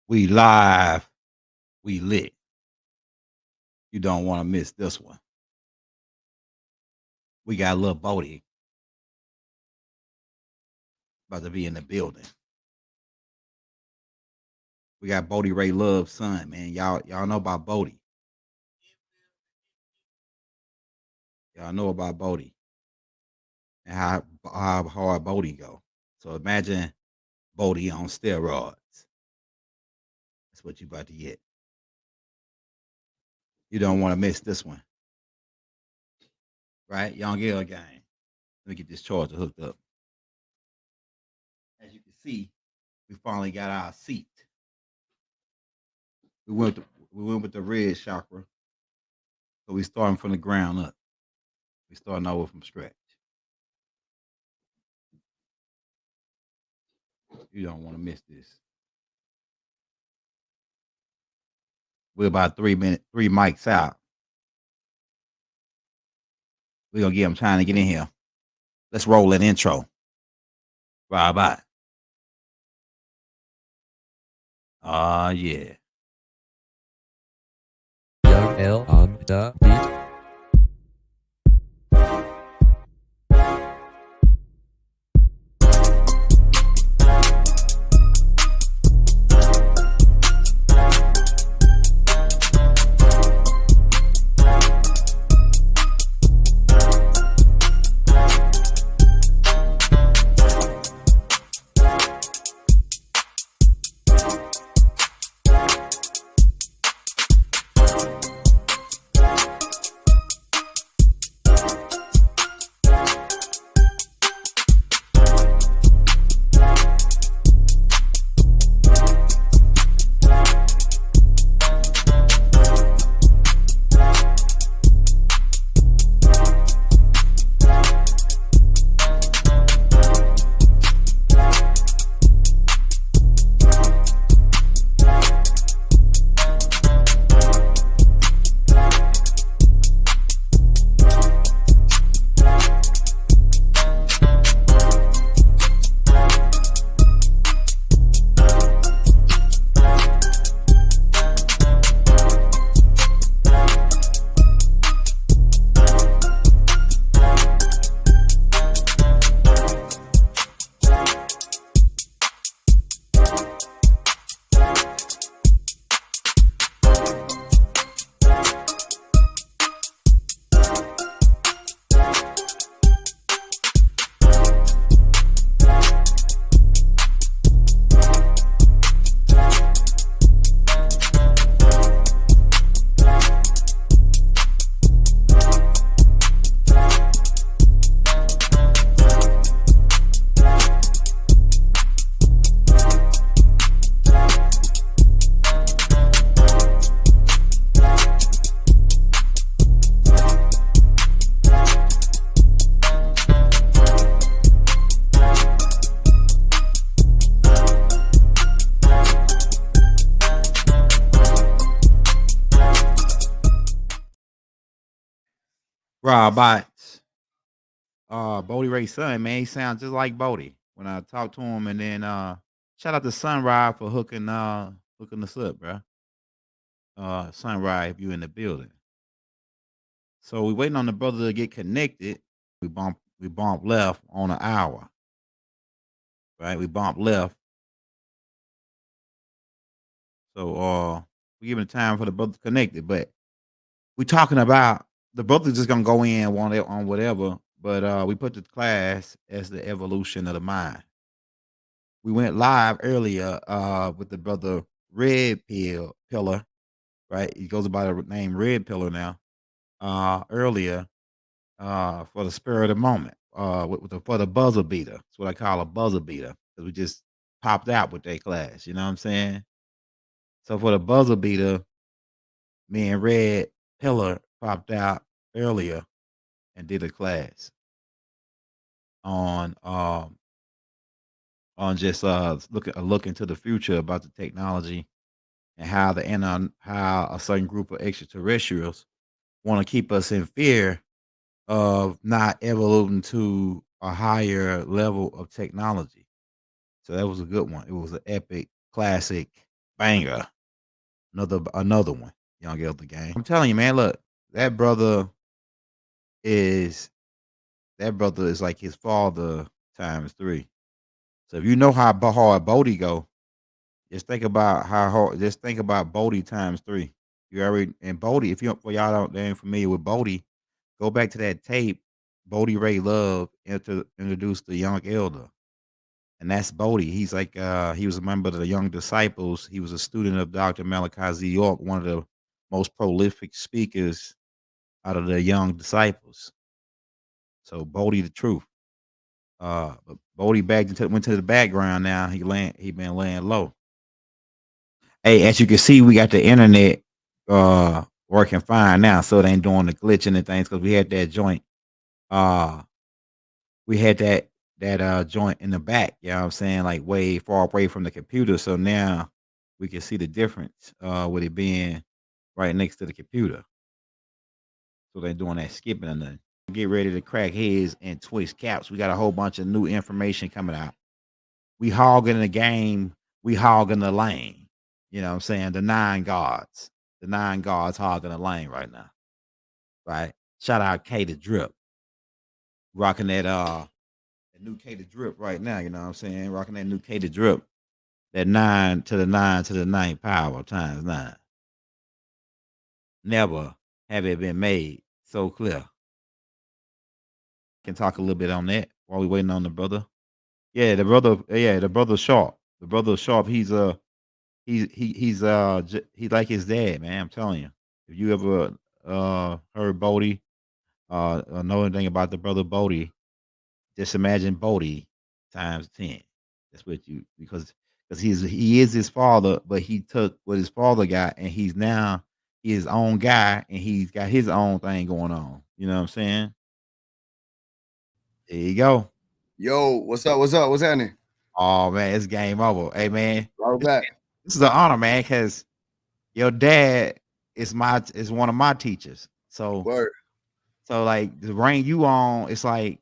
We live, we lit. You don't want to miss this one. We got a little Bodie about to be in the building. We got Bodie Ray Love's son, man. Y'all know about Bodie. Y'all know about Bodie and how hard Bodie go. So imagine Bodie on steroids. That's what you about to get. You don't want to miss this one, right? Young Gill game. Let me get this charger hooked up. As you can see, we finally got our seat. We went with the red chakra. So we starting from the ground up. We starting over from scratch. You don't want to miss this. We're about 3 mics out. We're gonna give them time to get in here. Let's roll an intro. Right by. Yeah. Young L on the beat. Robots. Bodie Ray's son, man. He sounds just like Bodie when I talk to him. And then shout out to Sunrise for hooking us up, bro. Sunrise, if you in the building. So we waiting on the brother to get connected. We bump left on an hour. Right? We bump left. So we giving the time for the brother to connect it. But we talking about the brother's just gonna go in on whatever, but we put the class as the evolution of the mind. We went live earlier with the brother Pillar, right? He goes by the name Red Pillar now. Earlier for the spur of the moment, for the buzzer beater. That's what I call a buzzer beater because we just popped out with that class. You know what I'm saying? So for the buzzer beater, me and Red Pillar popped out earlier and did a class on just look into the future about the technology and how a certain group of extraterrestrials want to keep us in fear of not evolving to a higher level of technology. So that was a good one. It was an epic, classic, banger. Another one. Young Elder Gang. I'm telling you, man. Look, that brother is that brother is like his father times three. So if you know how hard Bodie go, just think about how hard. Just think about Bodie times three. You already and Bodie. If you for y'all don't they ain't familiar with Bodie, go back to that tape. Bodie Ray Love introduced the young elder, and that's Bodie. He's like he was a member of the Young Disciples. He was a student of Dr. Malachi Z. York, one of the most prolific speakers out of the Young Disciples. So Bodie the truth. But Bodie went to the background now. He been laying low. Hey, as you can see, we got the internet working fine now, so it ain't doing the glitching and things because we had that joint. Uh we had that joint in the back, you know what I'm saying, like way far away from the computer. So now we can see the difference with it being right next to the computer. So they're doing that skipping and nothing. Get ready to crack heads and twist caps. We got a whole bunch of new information coming out. We hogging the game, we hogging the lane. You know what I'm saying? The nine guards. The nine guards hogging the lane right now. Right? Shout out K the Drip. Rocking that new K the Drip right now, you know what I'm saying? Rocking that new K the Drip. That 9 to the 9 power times 9. Never have it been made so clear. Can talk a little bit on that while we waiting on the brother. Yeah, the brother Sharp. The brother Sharp, he's like his dad, man. I'm telling you. If you ever heard Bodie, or know anything about the brother Bodie, just imagine Bodie times 10. That's what you because he is his father, but he took what his father got and he's now his own guy and he's got his own thing going on. You know what I'm saying? There you go. Yo, what's up? What's up? What's happening? Oh man, it's game over. Hey man, Right this, back. this is an honor, man, because your dad is one of my teachers. Word. So like to bring you on, it's like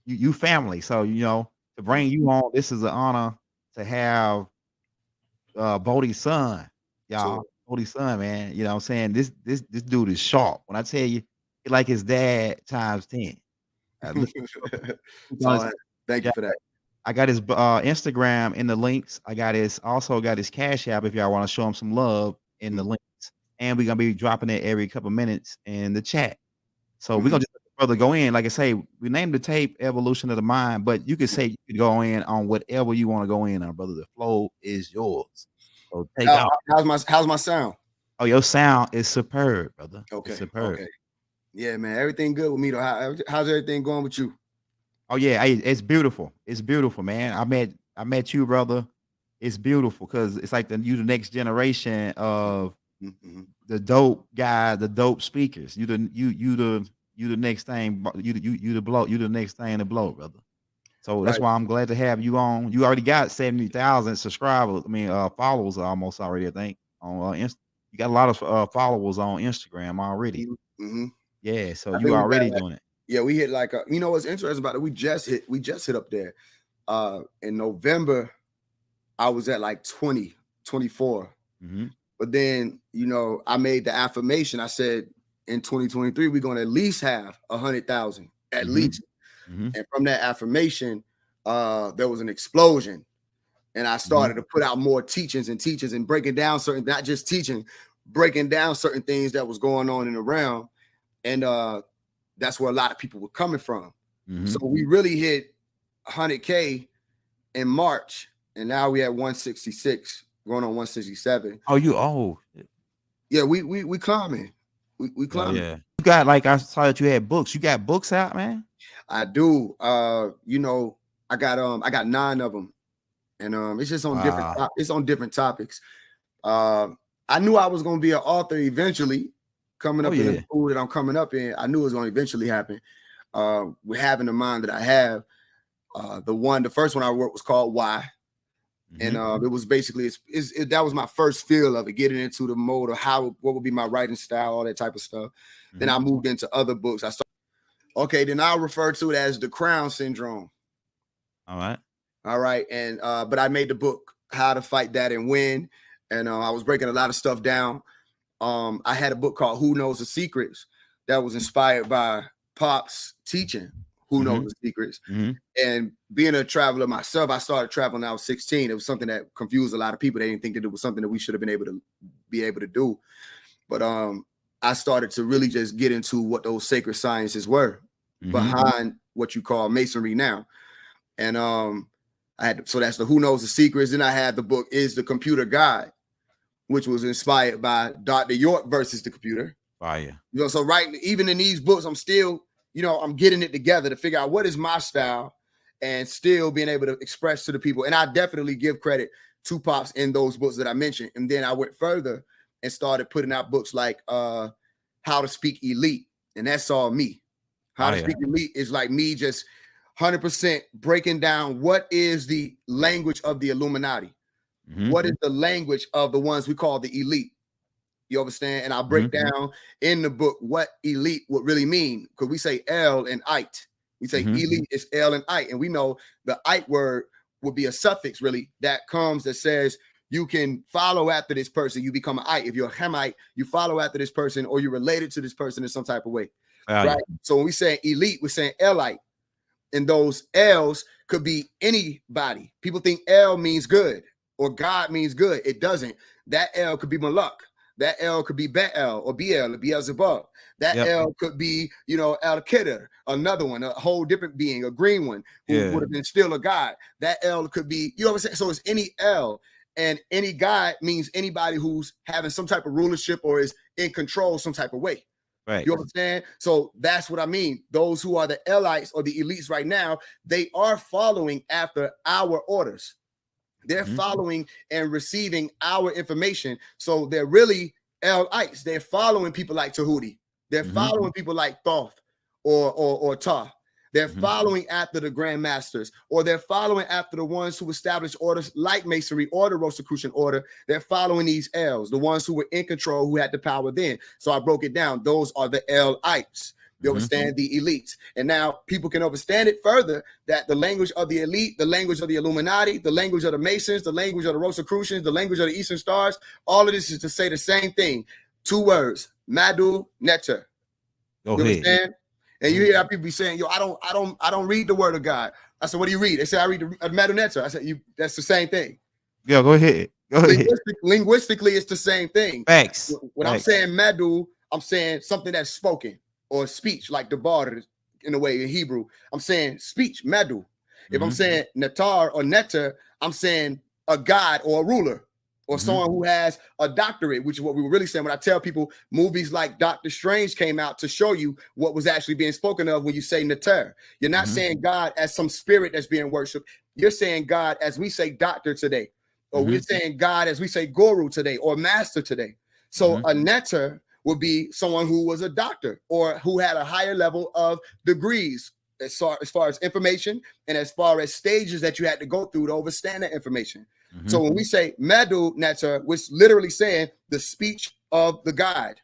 you family. So to bring you on, this is an honor to have Bodie's son, So y'all. Bodie's son, man. You know what I'm saying? This dude is sharp. When I tell you, he like his dad times 10. Look, look on his- so thank you yeah, for that. I got his Instagram in the links. I got his also got his Cash App if y'all want to show him some love in the links. And we're gonna be dropping it every couple minutes in the chat. So we're Mm-hmm. gonna just let the brother go in. Like I say, we named the tape Evolution of the Mind, but you could say you could go in on whatever you want to go in on, brother. The flow is yours. So take How, off. how's my sound? Oh, your sound is superb, brother. It's Okay, superb. okay. Yeah, man. Everything good with me though. How's everything going with you? Oh yeah, it's beautiful. It's beautiful, man. I met you, brother. It's beautiful because it's like the next generation of Mm-hmm. the dope guy, the dope speakers. You the next thing. You the blow. You the next thing to blow, brother. So that's Right. why I'm glad to have you on. You already got 70,000 subscribers. I mean, followers almost already. I think on you got a lot of followers on Instagram already. Mm-hmm. Yeah, so I you think we got already like, doing it. yeah, we hit like you know what's interesting about it? We just hit up there. In November, I was at like 20, 24. Hmm. But then, I made the affirmation. I said in 2023, we're gonna at least have 100,000. At Hmm. least. Hmm. And from that affirmation, there was an explosion. And I Hmm. started to put out more teachings and breaking down certain, not just teaching, breaking down certain things that was going on in the realm. And that's where a lot of people were coming from. So Hmm. we really hit 100K in March, and now we at 166, going on 167. Oh, you old. Yeah, we climbing. We Oh climbing. yeah. You got like I saw that you had books. You got books out, man. I do. I got 9 of them, and it's just on different. Wow. It's on different topics. Uh, I knew I was going to be an author eventually, coming Oh up in the yeah. school that I'm coming up in. I knew it was going to eventually happen. With having the mind that I have, the first one I wrote was called Why. And Hmm. it was basically that was my first feel of it, getting into the mode of what would be my writing style, all that type of stuff. Then Hmm. I moved into other books. Then I'll refer to it as the Crown Syndrome. All right. All right. And but I made the book How to Fight That and Win. and I was breaking a lot of stuff down. I had a book called Who Knows the Secrets that was inspired by Pop's teaching, Who Knows the Secrets. And being a traveler myself, I started traveling when I was 16. It was something that confused a lot of people. They didn't think that it was something that we should have been able to do. But I started to really just get into what those sacred sciences were behind what you call masonry now. And so that's the Who Knows the Secrets. Then I had the book Is the Computer God, which was inspired by Dr. York versus the computer. Fire. You know, so even in these books, I'm still, I'm getting it together to figure out what is my style and still being able to express to the people. And I definitely give credit to Pops in those books that I mentioned. And then I went further and started putting out books like How to Speak Elite. And that's all me. How to Speak Elite is like me just 100% breaking down what is the language of the Illuminati. What is the language of the ones we call the elite? You understand? And I'll break down in the book what elite would really mean, because we say El and Ite. We say elite is El and Ite, and we know the Ite word would be a suffix really that says you can follow after this person, you become an Ite. If you're a Hamite, you follow after this person, or you're related to this person in some type of way. Right? So when we say elite, we're saying Elite. And those L's could be anybody. People think El means good or God means good. It doesn't. That L could be Malak. That L could be Baal or BL or Beelzebub. That L could be, Al Qaeda, another one, a whole different being, a green one who would have been still a God. That L could be, you know what I'm saying? So it's any L, and any God means anybody who's having some type of rulership or is in control some type of way. Right. You understand? So that's what I mean. Those who are the Elites or the elites right now, they are following after our orders. They're following and receiving our information. So they're really Elites. They're following people like Tahuti. They're following people like Thoth or Tah. They're following after the Grand Masters, or they're following after the ones who established orders like Masonry or the Rosicrucian Order. They're following these L's, the ones who were in control, who had the power then. So I broke it down. Those are the Lites. You understand? The elites. And now people can understand it further, that the language of the elite, the language of the Illuminati, the language of the Masons, the language of the Rosicrucians, the language of the Eastern Stars, all of this is to say the same thing. 2 words, Madu Neter. You understand? And you hear how people be saying, I don't read the word of God. I said, what do you read? They say, I read the Madu Neter. I said, that's the same thing. Yeah, go ahead. Linguistically, it's the same thing. Facts. When I'm saying Madu, I'm saying something that's spoken, or speech, like the bar in a way in Hebrew. I'm saying speech, Madu. If I'm saying Natar or Netter, I'm saying a god or a ruler, or someone who has a doctorate, which is what we were really saying. When I tell people movies like Doctor Strange came out to show you what was actually being spoken of when you say Natar. You're not saying God as some spirit that's being worshipped. You're saying God as we say doctor today, or we're saying God as we say guru today, or master today. So a Netter would be someone who was a doctor or who had a higher level of degrees as far as information and as far as stages that you had to go through to understand that information. So when we say Medu Netter, we're literally saying the speech of the God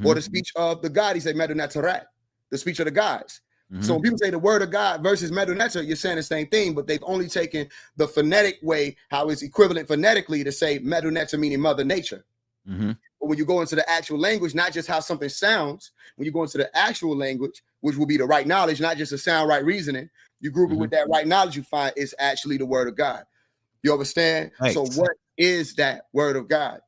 or the speech of the God. He said Medu Netteret, the speech of the gods. So when people say the word of God versus Medu Netter, you're saying the same thing, but they've only taken the phonetic way, how it's equivalent phonetically to say Medu Netter, meaning mother nature. But when you go into the actual language, not just how something sounds, when you go into the actual language, which will be the right knowledge, not just a sound right reasoning, you group it with that right knowledge, you find it's actually the word of God. You understand? Right. So what is that word of God?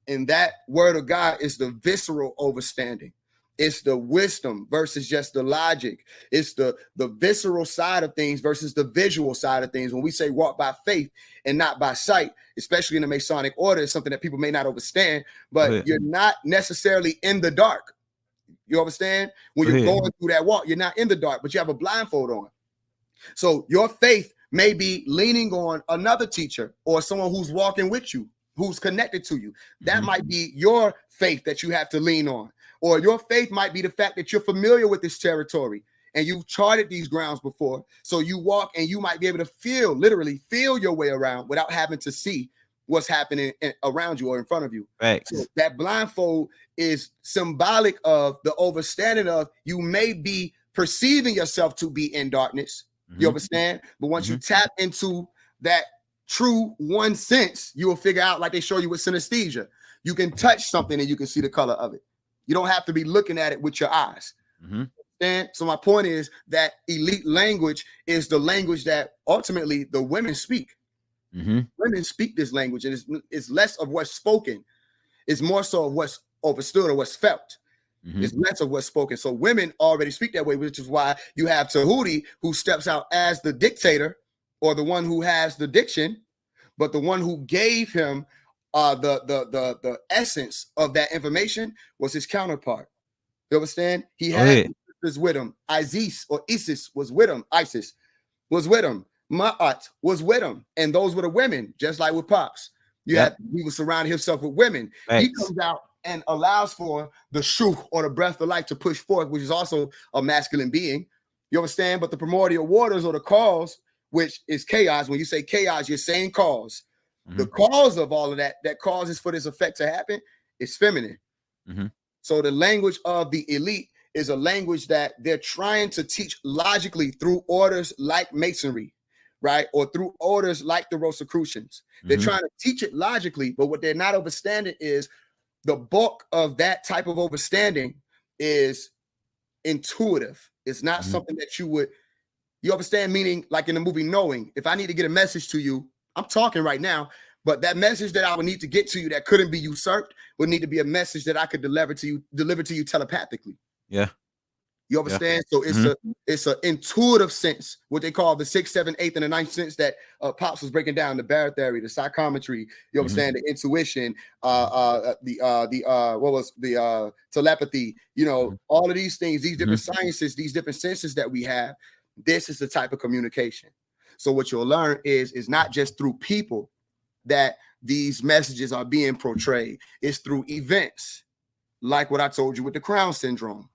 And that word of God is the visceral understanding. It's the wisdom versus just the logic. It's the visceral side of things versus the visual side of things. When we say walk by faith and not by sight, especially in the Masonic order, it's something that people may not understand, but you're not necessarily in the dark. You understand? When you're going through that walk, you're not in the dark, but you have a blindfold on. So your faith may be leaning on another teacher or someone who's walking with you, who's connected to you. That might be your faith that you have to lean on. Or your faith might be the fact that you're familiar with this territory and you've charted these grounds before. So you walk and you might be able to literally feel your way around without having to see what's happening around you or in front of you. Right. So that blindfold is symbolic of the understanding of you may be perceiving yourself to be in darkness. You understand? But once you tap into that true one sense, you will figure out, like they show you with synesthesia. You can touch something and you can see the color of it. You don't have to be looking at it with your eyes. And so my point is that elite language is the language that ultimately the women speak. Women speak this language, and it's less of what's spoken. It's more so of what's understood or what's felt. It's less of what's spoken. So women already speak that way, which is why you have Tahuti, who steps out as the dictator or the one who has the diction, but the one who gave him the essence of that information was his counterpart. You understand? He had sisters with him. Isis or Isis was with him. Isis was with him. Ma'at was with him. And those were the women, just like with Pops. He was surrounding himself with women. He comes out and allows for the shuh or the breath of life to push forth, which is also a masculine being. You understand? But the primordial waters or the cause, which is chaos. When you say chaos, you're saying cause. The cause of all of that causes for this effect to happen is feminine. So the language of the elite is a language that they're trying to teach logically through orders like masonry, right? Or through orders like the Rosicrucians. They're trying to teach it logically, but what they're not understanding is the bulk of that type of understanding is intuitive. It's not something that you understand, meaning like in the movie Knowing, if I need to get a message to you, I'm talking right now, but that message that I would need to get to you that couldn't be usurped would need to be a message that I could deliver to you telepathically. Yeah. You understand? So it's an intuitive sense, what they call the 6th, 7th, 8th, and the 9th sense that Pops was breaking down, the Barrett theory, the psychometry, you understand, the intuition, what was the telepathy, all of these things, these different sciences, these different senses that we have. This is the type of communication. So what you'll learn is not just through people that these messages are being portrayed. It's through events, like what I told you with the crown syndrome.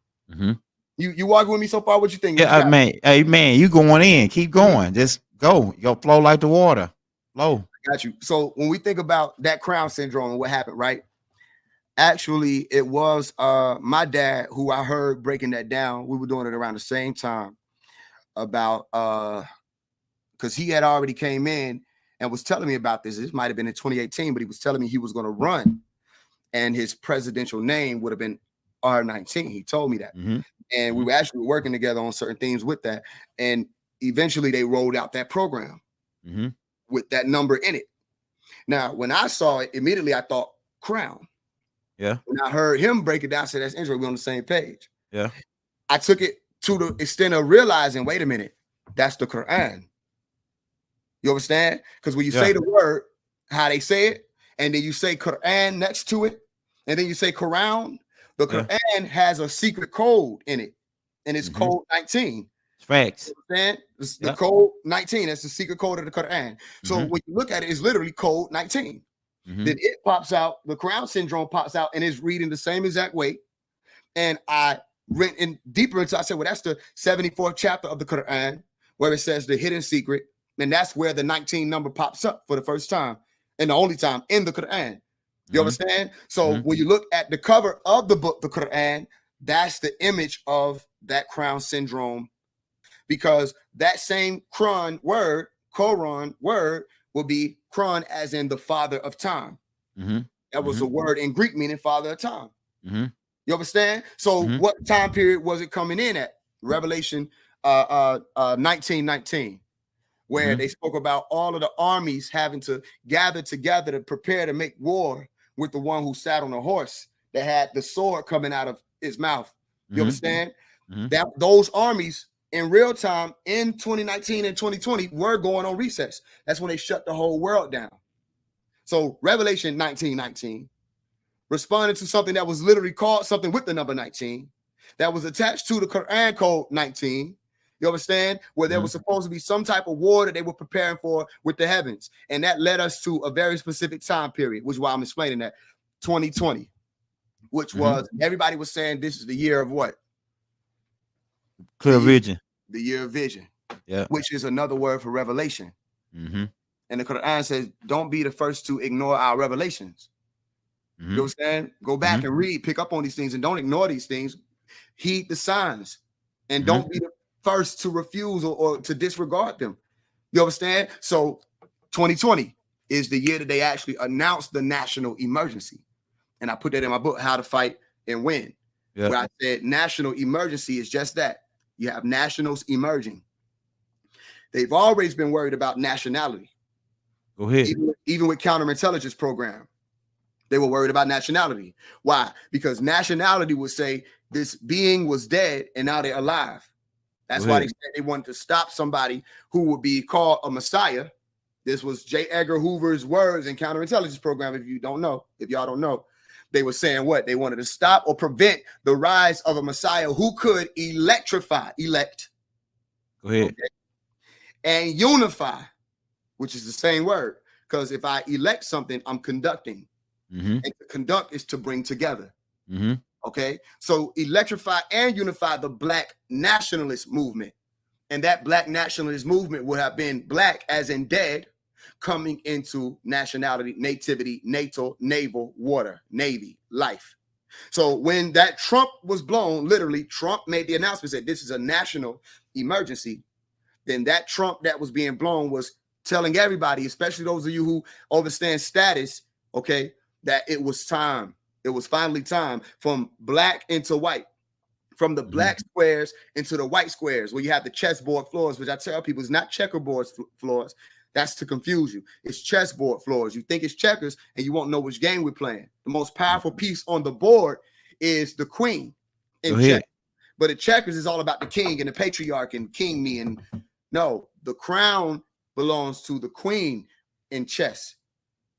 You walking with me so far? What you think? Yeah, man. Hey, man, you going in. Keep going. Just go. You'll flow like the water. Flow. Got you. So when we think about that crown syndrome and what happened, right? Actually, it was my dad who I heard breaking that down. We were doing it around the same time about because he had already came in and was telling me about this. This might have been in 2018, but he was telling me he was going to run, and his presidential name would have been R19. He told me that. And we were actually working together on certain things with that. And eventually they rolled out that program with that number in it. Now, when I saw it, immediately I thought crown. Yeah. When I heard him break it down, I said, that's interesting. We're on the same page. Yeah. I took it to the extent of realizing, wait a minute, that's the Quran. You understand? Because when you say the word, how they say it, and then you say Quran next to it, and then you say Quran, the Quran has a secret code in it, and it's code 19. Facts. You understand? It's the code 19. That's the secret code of the Quran. So when you look at it, it's literally code 19. Then it pops out, the crown syndrome pops out, and it's reading the same exact way. And I went in deeper into, I said, well, that's the 74th chapter of the Quran, where it says the hidden secret. And that's where the 19 number pops up for the first time and the only time in the Quran. You understand? So when you look at the cover of the book, the Quran, that's the image of that crown syndrome, because that same Quran word will be Quran as in the father of time. That was a word in Greek meaning father of time. You understand? So what time period was it coming in at? Revelation 19:19. Where they spoke about all of the armies having to gather together to prepare to make war with the one who sat on a horse that had the sword coming out of his mouth. You understand? That those armies in real time in 2019 and 2020 were going on recess. That's when they shut the whole world down. So Revelation 19:19 responded to something that was literally called something with the number 19 that was attached to the Quran code 19. You understand? Where there was supposed to be some type of war that they were preparing for with the heavens. And that led us to a very specific time period, which is why I'm explaining that. 2020, which was, everybody was saying this is the year of what? Clear vision. The year of vision. Yeah. Which is another word for revelation. And the Quran says, don't be the first to ignore our revelations. You understand? Go back and read, pick up on these things, and don't ignore these things. Heed the signs. And don't be the first to refuse or to disregard them. You understand? So 2020 is the year that they actually announced the national emergency. And I put that in my book, How to Fight and Win, where I said national emergency is just that. You have nationals emerging. They've always been worried about nationality. Go ahead. Even with counterintelligence program, they were worried about nationality. Why? Because nationality would say this being was dead and now they're alive. That's why they said they wanted to stop somebody who would be called a messiah. This was J. Edgar Hoover's words in counterintelligence program. If y'all don't know, they were saying what? They wanted to stop or prevent the rise of a messiah who could elect. Go ahead. Okay, and unify, which is the same word. Because if I elect something, I'm conducting. And to conduct is to bring together. Okay, so electrify and unify the Black nationalist movement. And that Black nationalist movement would have been Black as in dead, coming into nationality, nativity, NATO, naval, water, Navy, life. So when that Trump was blown, literally, Trump made the announcement, said this is a national emergency. Then that Trump that was being blown was telling everybody, especially those of you who understand status, okay, that it was time. It was finally time from Black into white, from the Black squares into the white squares, where you have the chessboard floors, which I tell people is not checkerboard floors. That's to confuse you. It's chessboard floors. You think it's checkers and you won't know which game we're playing. The most powerful piece on the board is the queen in check. But the checkers is all about the king and the patriarch and king me. And no, the crown belongs to the queen in chess.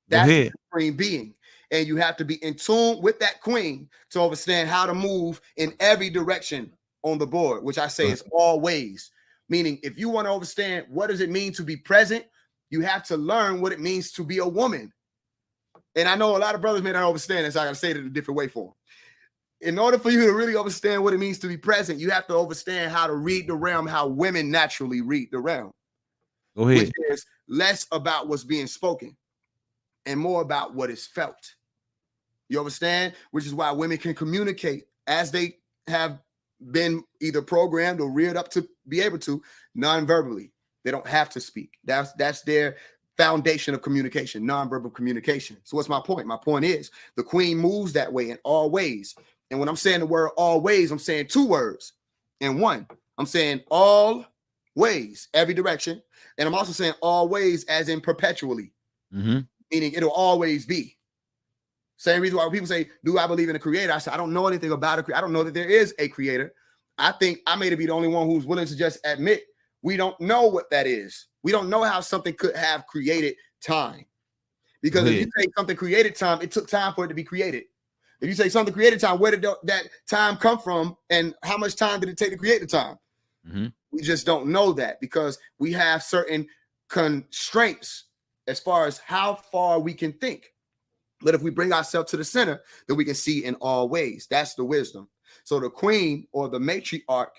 That's the supreme being. And you have to be in tune with that queen to understand how to move in every direction on the board, which I say is always. Meaning, if you want to understand what does it mean to be present, you have to learn what it means to be a woman. And I know a lot of brothers may not understand this. So I got to say it in a different way for them. In order for you to really understand what it means to be present, you have to understand how to read the realm, how women naturally read the realm. Go ahead. Which is less about what's being spoken and more about what is felt. You understand? Which is why women can communicate as they have been either programmed or reared up to be able to non-verbally. They don't have to speak. That's their foundation of communication, non-verbal communication. So what's my point? My point is the queen moves that way in all ways. And when I'm saying the word always, I'm saying two words in one. I'm saying all ways, every direction. And I'm also saying always as in perpetually, meaning it'll always be. Same reason why people say, do I believe in a creator? I said, I don't know anything about a creator. I don't know that there is a creator. I think I may be the only one who's willing to just admit we don't know what that is. We don't know how something could have created time. Because if you say something created time, it took time for it to be created. If you say something created time, where did that time come from? And how much time did it take to create the time? We just don't know that because we have certain constraints as far as how far we can think. But if we bring ourselves to the center, then we can see in all ways. That's the wisdom. So the queen or the matriarch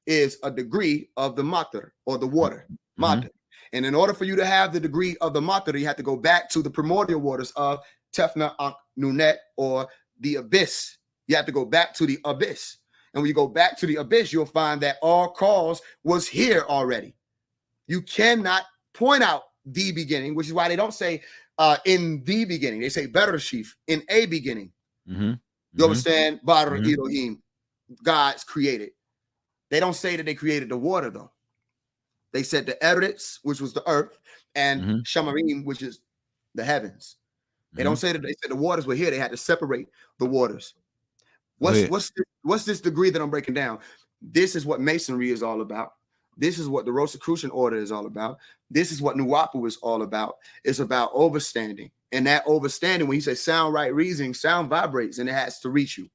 is a degree of the mater or the water. Mater. And in order for you to have the degree of the mater, you have to go back to the primordial waters of Tefna Ankh Nunet or the abyss. You have to go back to the abyss. And when you go back to the abyss, you'll find that all cause was here already. You cannot point out the beginning, which is why they don't say in the beginning. They say Bereshith, in a beginning. You understand? Bar Elohim, God's created. They don't say that they created the water, though. They said the Eretz, which was the earth, and Shamarim, which is the heavens. They don't say that they said the waters were here. They had to separate the waters. What's this degree that I'm breaking down? This is what Masonry is all about. This is what the Rosicrucian order is all about. This is what Nuwapu is all about. It's about overstanding. And that overstanding, when you say sound, right, reasoning, sound vibrates and it has to reach you.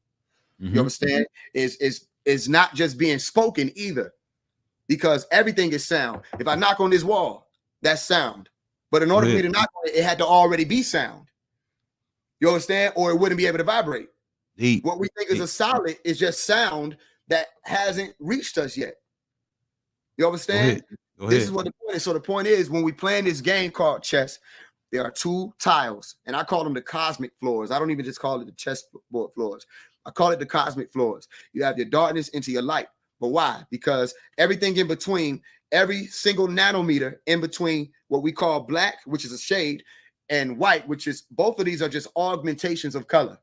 You understand? Is not just being spoken either, because everything is sound. If I knock on this wall, that's sound. But in order for me to knock on it, it had to already be sound. You understand? Or it wouldn't be able to vibrate. What we think is a solid is just sound that hasn't reached us yet. You understand? Go ahead. This is what the point is. So the point is, when we play in this game called chess, there are two tiles, and I call them the cosmic floors. I don't even just call it the chessboard floors. I call it the cosmic floors. You have your darkness into your light. But why? Because everything in between every single nanometer in between what we call black, which is a shade, and white, which is both of these are just augmentations of color.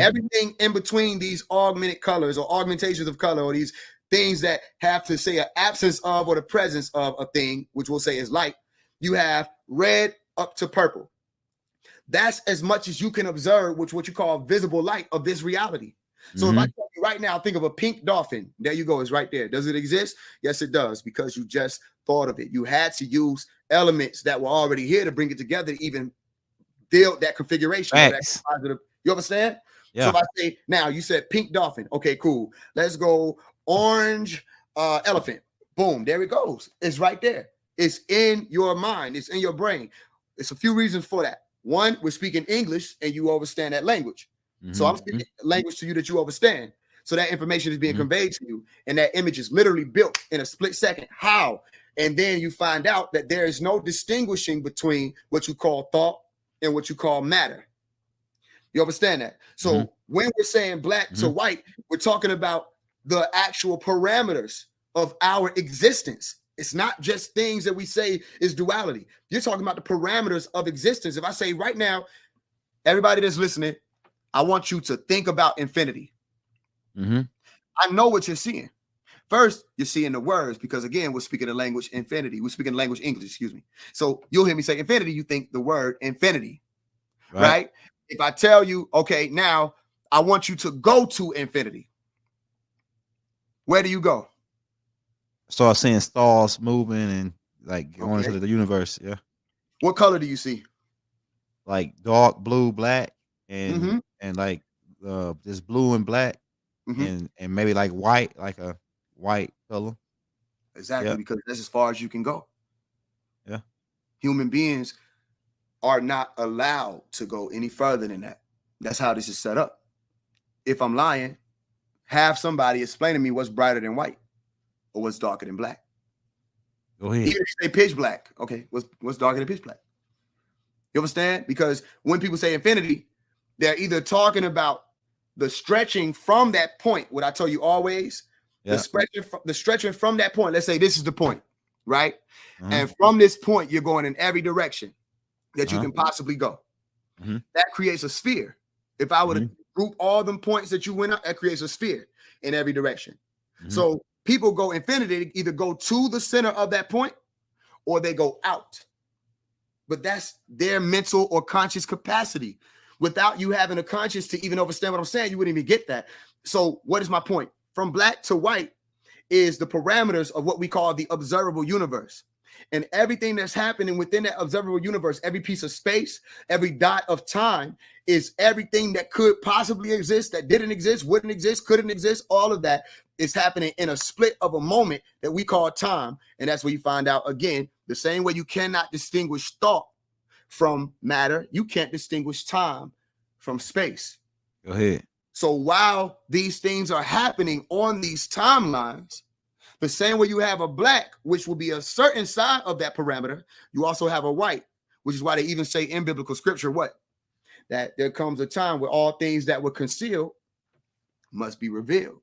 Everything in between these augmented colors or augmentations of color, or these things that have to say an absence of or the presence of a thing, which we'll say is light, you have red up to purple. That's as much as you can observe, which what you call visible light of this reality. So if I tell you right now, think of a pink dolphin. There you go. It's right there. Does it exist? Yes, it does, because you just thought of it. You had to use elements that were already here to bring it together to even build that configuration. That positive. You understand? Yeah. So if I say, now you said pink dolphin. Okay, cool. Let's go orange elephant. Boom. There it goes. It's right there. It's in your mind. It's in your brain. It's a few reasons for that. One, we're speaking English and you understand that language. So I'm speaking language to you that you understand. So that information is being conveyed to you. And that image is literally built in a split second. How? And then you find out that there is no distinguishing between what you call thought and what you call matter. You understand that? So when we're saying black to white, we're talking about the actual parameters of our existence. It's not just things that we say is duality. You're talking about the parameters of existence. If I say right now, everybody that's listening, I want you to think about infinity. I know what you're seeing. First, you're seeing the words, because again, we're speaking the language infinity. We're speaking language English, excuse me. So you'll hear me say infinity, you think the word infinity, right? If I tell you, okay, now I want you to go to infinity, where do you go? Start seeing stars moving and like going into the universe. Yeah. What color do you see? Like dark blue, black, and like this blue and black, and maybe like white, like a white color. Exactly, because that's as far as you can go. Yeah. Human beings are not allowed to go any further than that. That's how this is set up. If I'm lying, have somebody explain to me what's brighter than white or what's darker than black. Go ahead. Even if you say pitch black, okay, what's darker than pitch black? You understand? Because when people say infinity, they're either talking about the stretching from that point, what I tell you always, the stretching from that point. Let's say this is the point, right? And from this point, you're going in every direction that you can possibly go. That creates a sphere. If I were to group all them points that you went up, that creates a sphere in every direction. So people go infinity, they either go to the center of that point or they go out. But that's their mental or conscious capacity. Without you having a conscience to even understand what I'm saying, you wouldn't even get that. So what is my point? From black to white is the parameters of what we call the observable universe. And everything that's happening within that observable universe, every piece of space, every dot of time is everything that could possibly exist, that didn't exist, wouldn't exist, couldn't exist. All of that is happening in a split of a moment that we call time. And that's where you find out, again, the same way you cannot distinguish thought from matter, you can't distinguish time from space. Go ahead. So while these things are happening on these timelines, the same way you have a black, which will be a certain side of that parameter, you also have a white, which is why they even say in biblical scripture, what? That there comes a time where all things that were concealed must be revealed.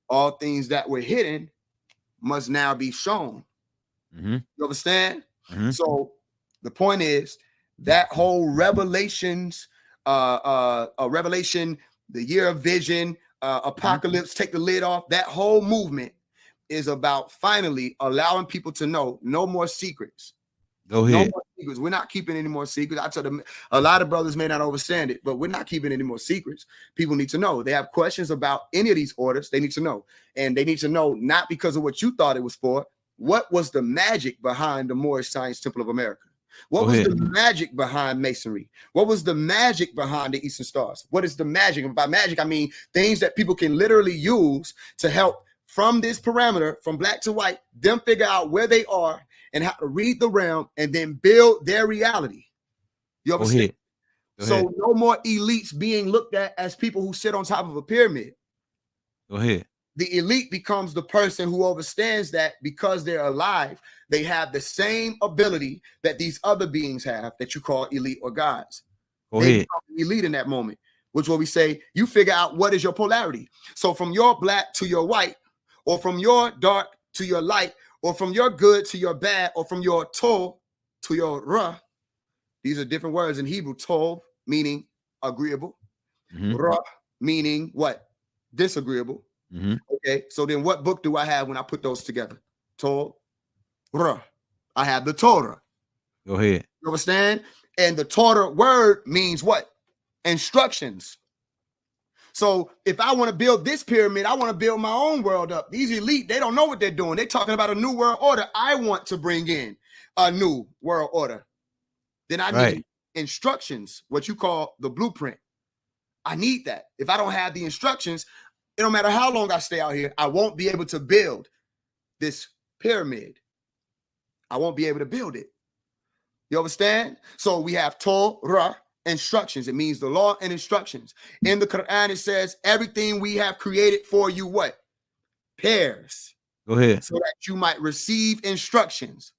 All things that were hidden must now be shown. You understand? So the point is that whole revelations, revelation, the year of vision, apocalypse, take the lid off, that whole movement is about finally allowing people to know no more secrets. Go ahead. No more secrets. We're not keeping any more secrets. I tell them a lot of brothers may not understand it, but we're not keeping any more secrets. People need to know. They have questions about any of these orders. They need to know. And they need to know not because of what you thought it was for. What was the magic behind the Moorish Science Temple of America? What was the magic behind Masonry? What was the magic behind the Eastern Stars? What is the magic? And by magic, I mean things that people can literally use to help from this parameter, from black to white, them figure out where they are and how to read the realm and then build their reality. You understand? So no more elites being looked at as people who sit on top of a pyramid. Go ahead. The elite becomes the person who understands that because they're alive, they have the same ability that these other beings have that you call elite or gods. They become elite in that moment, which is what we say, you figure out what is your polarity. So from your black to your white, or from your dark to your light, or from your good to your bad, or from your tov to your ra. These are different words in Hebrew. Tov meaning agreeable, ra meaning what? Disagreeable. Okay, so then what book do I have when I put those together? Torah. I have the Torah. Go ahead. You understand? And the Torah word means what? Instructions. So if I want to build this pyramid, I want to build my own world up. These elite, they don't know what they're doing. They're talking about a new world order. I want to bring in a new world order. Then I need instructions, what you call the blueprint. I need that. If I don't have the instructions, it don't matter how long I stay out here, I won't be able to build this pyramid. I won't be able to build it. You understand? So we have Torah, instructions. It means the law and instructions. In the Quran, it says everything we have created for you, what? Pairs. Go ahead. So that you might receive instructions.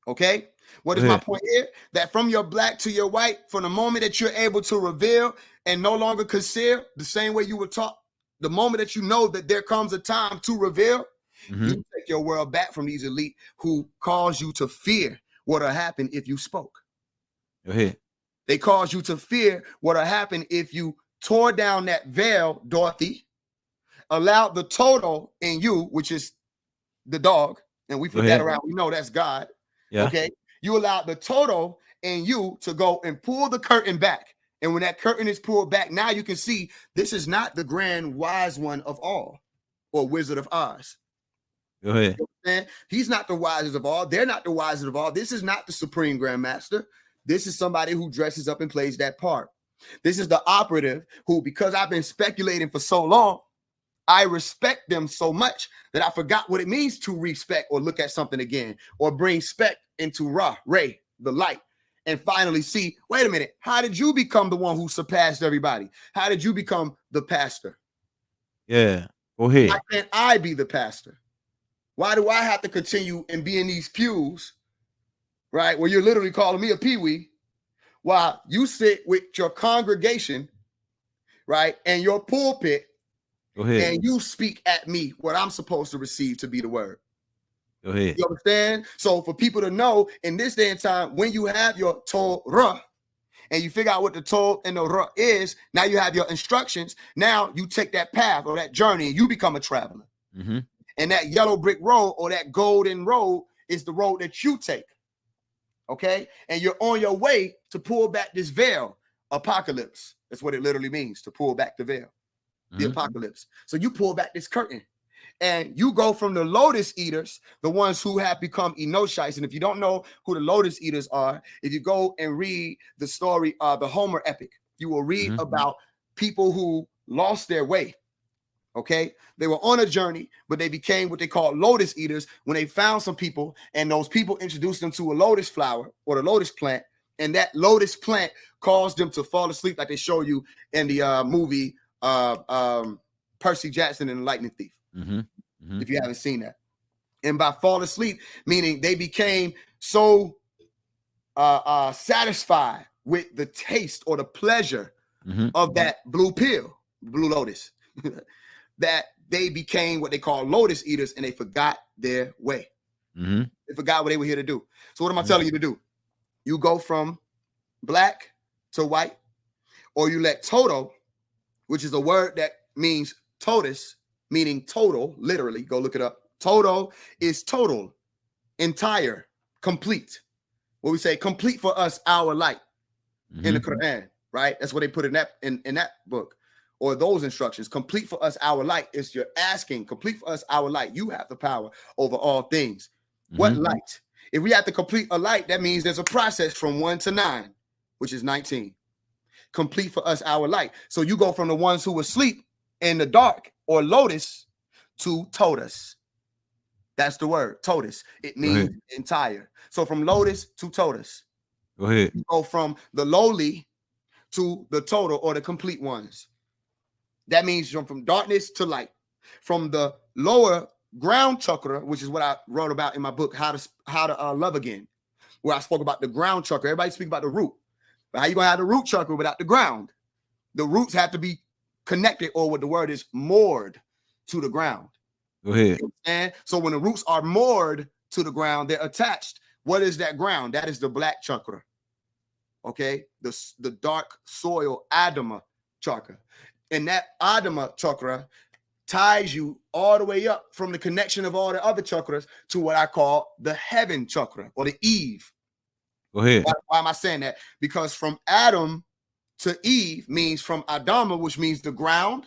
Okay? What is my point here? That from your black to your white, from the moment that you're able to reveal and no longer conceal, the same way you were taught, the moment that you know that there comes a time to reveal, you take your world back from these elite who cause you to fear what will happen if you spoke. Go ahead. They cause you to fear what will happen if you tore down that veil, Dorothy, allowed the total in you, which is the dog, and we put that around, we know that's God. Yeah. Okay. You allowed the total in you to go and pull the curtain back. And when that curtain is pulled back, now you can see this is not the grand wise one of all, or Wizard of Oz. Go ahead. You know, he's not the wisest of all. They're not the wisest of all. This is not the supreme grandmaster. This is somebody who dresses up and plays that part. This is the operative who, because I've been speculating for so long, I respect them so much that I forgot what it means to respect or look at something again, or bring spec into Ra, Ray, the light, and finally see, wait a minute, how did you become the one who surpassed everybody? How did you become the pastor? Yeah, go ahead. Why can't I be the pastor? Why do I have to continue and be in these pews, right, where you're literally calling me a peewee, while you sit with your congregation, right, and your pulpit, go ahead, and you speak at me what I'm supposed to receive to be the word? Go ahead. You understand? So for people to know in this day and time, when you have your Torah and you figure out what the Torah and the Ra is, now you have your instructions. Now you take that path or that journey and you become a traveler. And that yellow brick road or that golden road is the road that you take. Okay? And you're on your way to pull back this veil. Apocalypse. That's what it literally means, to pull back the veil. The apocalypse. So you pull back this curtain. And you go from the lotus eaters, the ones who have become Enoshites. And if you don't know who the lotus eaters are, if you go and read the story of the Homer epic, you will read about people who lost their way. Okay, they were on a journey, but they became what they call lotus eaters when they found some people, and those people introduced them to a lotus flower or the lotus plant, and that lotus plant caused them to fall asleep, like they show you in the movie Percy Jackson and the Lightning Thief. If you haven't seen that. And by fall asleep, meaning they became so satisfied with the taste or the pleasure of that blue pill, blue lotus, that they became what they call lotus eaters, and they forgot their way. They forgot what they were here to do. So what am I telling you to do? You go from black to white, or you let total, which is a word that means totus, meaning total, literally, go look it up. Total is total, entire, complete. What we say, complete for us our light in the Quran, right? That's what they put in that book, or those instructions. Complete for us our light is you're asking, complete for us our light. You have the power over all things. What light? If we have to complete a light, that means there's a process from 1 to 9, which is 19. Complete for us our light. So you go from the ones who asleep in the dark or lotus to totus. That's the word, totus. It means entire. So from lotus to totus. Go ahead. You go from the lowly to the total or the complete ones. That means from darkness to light. From the lower ground chakra, which is what I wrote about in my book, How to Love Again, where I spoke about the ground chakra. Everybody speak about the root. But how you gonna have the root chakra without the ground? The roots have to be connected, or what the word is, moored to the ground. Go ahead. And so when the roots are moored to the ground, they're attached. What is that ground? That is the black chakra. Okay, the dark soil Adama chakra. And that Adama chakra ties you all the way up from the connection of all the other chakras to what I call the heaven chakra or the Eve. Go ahead. Why am I saying that? Because from Adam to Eve means from Adama, which means the ground,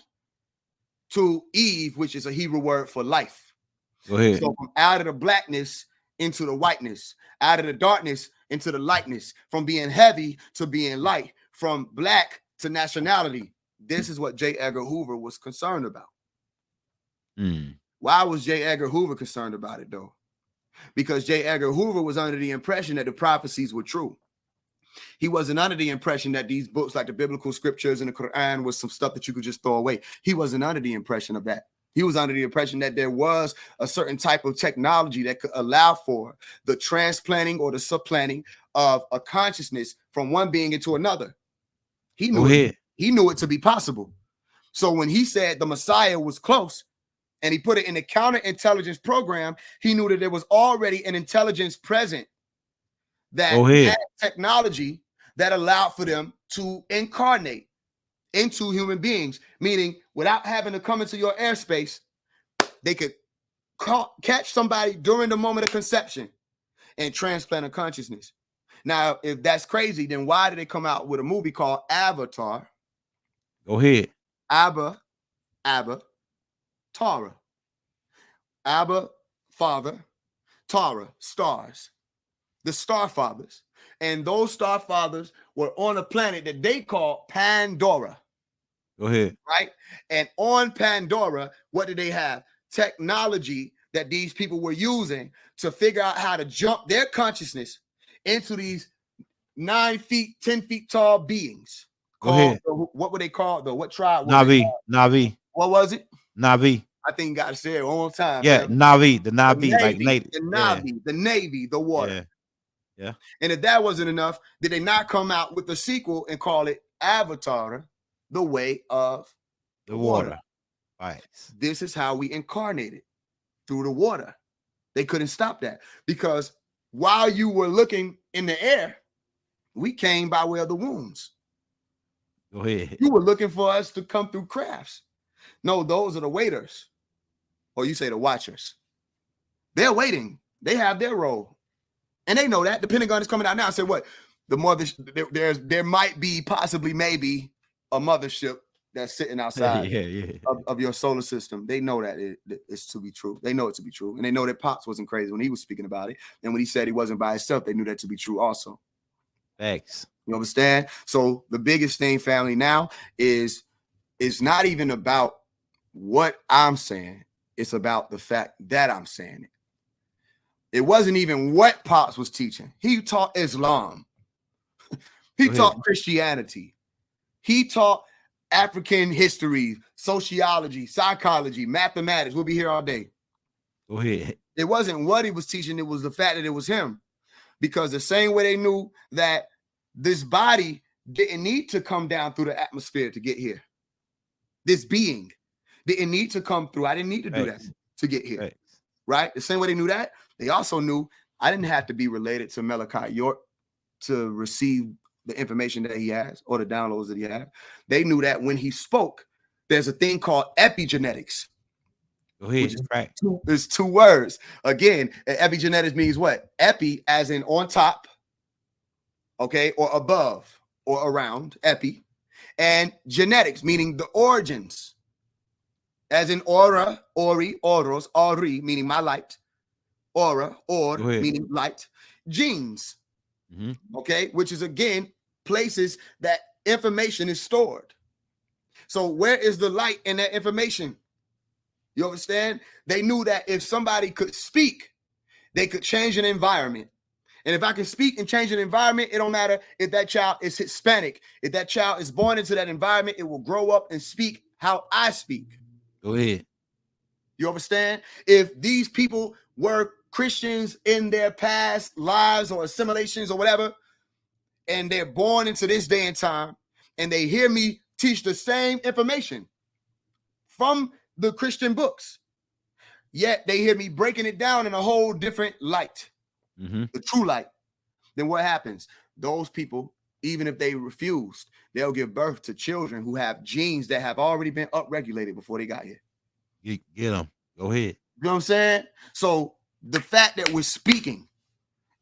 to Eve, which is a Hebrew word for life. Go ahead. So from out of the blackness into the whiteness, out of the darkness into the lightness, from being heavy to being light, from black to nationality. This is what J. Edgar Hoover was concerned about. Why was J. Edgar Hoover concerned about it, though? Because J. Edgar Hoover was under the impression that the prophecies were true. He wasn't under the impression that these books like the biblical scriptures and the Quran was some stuff that you could just throw away. He wasn't under the impression of that. He was under the impression that there was a certain type of technology that could allow for the transplanting or the supplanting of a consciousness from one being into another. He knew it to be possible. So when he said the Messiah was close and he put it in the counterintelligence program, he knew that there was already an intelligence present that had technology that allowed for them to incarnate into human beings, meaning without having to come into your airspace, they could catch somebody during the moment of conception and transplant a consciousness. Now, if that's crazy, then why did they come out with a movie called Avatar? Go ahead. Abba, Tara. Abba, Father, Tara, stars. The star fathers. And those star fathers were on a planet that they call Pandora. Go ahead. Right? And on Pandora, what did they have? Technology that these people were using to figure out how to jump their consciousness into these 9 feet, 10 feet tall beings. What were they called though? What tribe? Navi. What was it? Navi. I think you got to say it one more time. Yeah, man. Navi. The Navi, like native. The Navi, the Navy, the water. Yeah. And if that wasn't enough, did they not come out with the sequel and call it Avatar, the way of the water? Right. This is how we incarnated, through the water. They couldn't stop that because while you were looking in the air, we came by way of the wombs. Go ahead. You were looking for us to come through crafts. No, those are the waiters. Or you say the watchers. They're waiting. They have their role. And they know that. The Pentagon is coming out now and said, what? The mother, there might be possibly maybe a mothership that's sitting outside of your solar system. They know that it's to be true. They know it to be true. And they know that Pops wasn't crazy when he was speaking about it. And when he said he wasn't by himself, they knew that to be true also. Thanks. You understand? So the biggest thing, family, now is not even about what I'm saying. It's about the fact that I'm saying it. It wasn't even what Pops was teaching. He taught Islam. He taught Christianity. He taught African history, sociology, psychology, mathematics. We'll be here all day. Go ahead. It wasn't what he was teaching. It was the fact that it was him. Because the same way they knew that this body didn't need to come down through the atmosphere to get here. This being didn't need to come through. I didn't need to do that to get here. Right? The same way they knew that, they also knew I didn't have to be related to Malachi York to receive the information that he has or the downloads that he has. They knew that when he spoke, there's a thing called epigenetics. Go ahead. Right. There's 2 words. Again, epigenetics means what? Epi as in on top, okay, or above or around, epi. And genetics, meaning the origins. As in aura, ori, oros, ori, meaning my light. Aura, or, meaning light. Genes, okay, which is, again, places that information is stored. So where is the light in that information? You understand? They knew that if somebody could speak, they could change an environment. And if I can speak and change an environment, it don't matter if that child is Hispanic. If that child is born into that environment, it will grow up and speak how I speak. Go ahead. You understand? If these people were Christians in their past lives or assimilations or whatever, and they're born into this day and time, and they hear me teach the same information from the Christian books, yet they hear me breaking it down in a whole different light, the true light. Then what happens? Those people, even if they refused, they'll give birth to children who have genes that have already been upregulated before they got here. Get them. Go ahead. You know what I'm saying? So the fact that we're speaking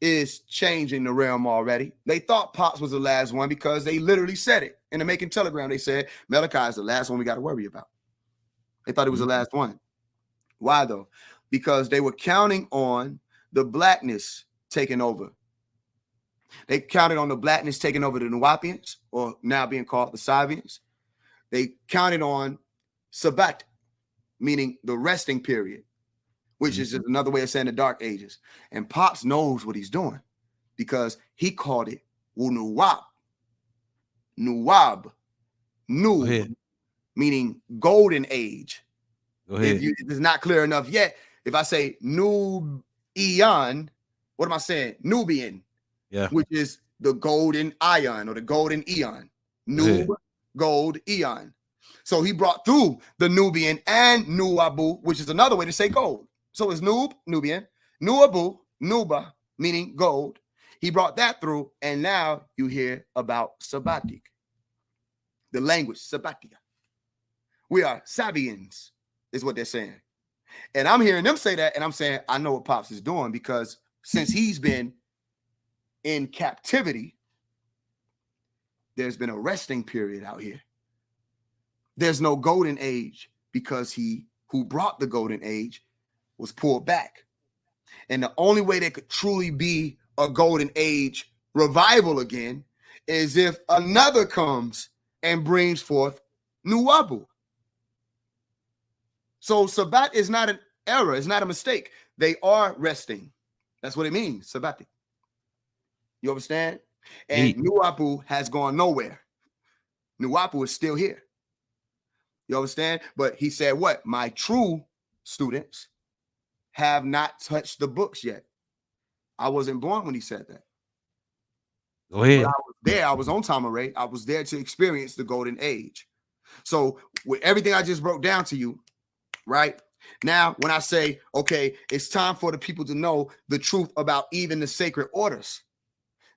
is changing the realm already. They thought Pops was the last one because they literally said it in the Macon Telegram. They said Malachi is the last one we got to worry about. They thought it was the last one. Why though? Because they were counting on the blackness taking over. They counted on the blackness taking over the Nuwapians, or now being called the Savians. They counted on Sabbat, meaning the resting period, which is just another way of saying the dark ages. And Pops knows what he's doing because he called it Nuwab. Nuwab. Nub, meaning golden age. Go ahead. If it's not clear enough yet, if I say Nubian, what am I saying? Nubian. Yeah. Which is the golden ion or the golden eon. Nub, gold, eon. So he brought through the Nubian and Nuabu, which is another way to say gold. So it's Nub, Nubian, Nuabu, Nuba, meaning gold. He brought that through, and now you hear about Sabbatic, the language, Sabbatia. We are Sabians, is what they're saying. And I'm hearing them say that, and I'm saying, I know what Pops is doing, because since he's been in captivity, there's been a resting period out here. There's no golden age because he who brought the golden age was pulled back. And the only way there could truly be a golden age revival again is if another comes and brings forth Nuwabu. So Sabbat is not an error. It's not a mistake. They are resting. That's what it means, Sabbatic. You understand? And Nuwapu has gone nowhere. Nuwapu is still here. You understand? But he said what? My true students have not touched the books yet. I wasn't born when he said that. Go ahead. But I was there. I was on Tamaray. I was there to experience the golden age. So with everything I just broke down to you, right? Now, when I say, okay, it's time for the people to know the truth about even the sacred orders.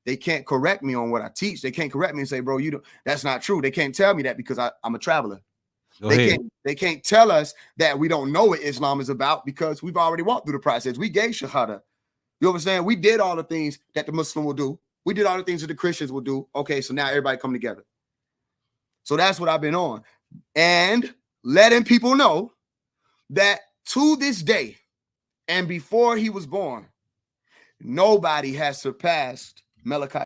They can't correct me on what I teach. They can't correct me and say, bro, that's not true. They can't tell me that because I'm a traveler. They can't tell us that we don't know what Islam is about because we've already walked through the process. We gave Shahada. You understand? We did all the things that the Muslim will do. We did all the things that the Christians will do. Okay, so now everybody come together. So that's what I've been on. And letting people know that to this day and before he was born, nobody has surpassed Malachi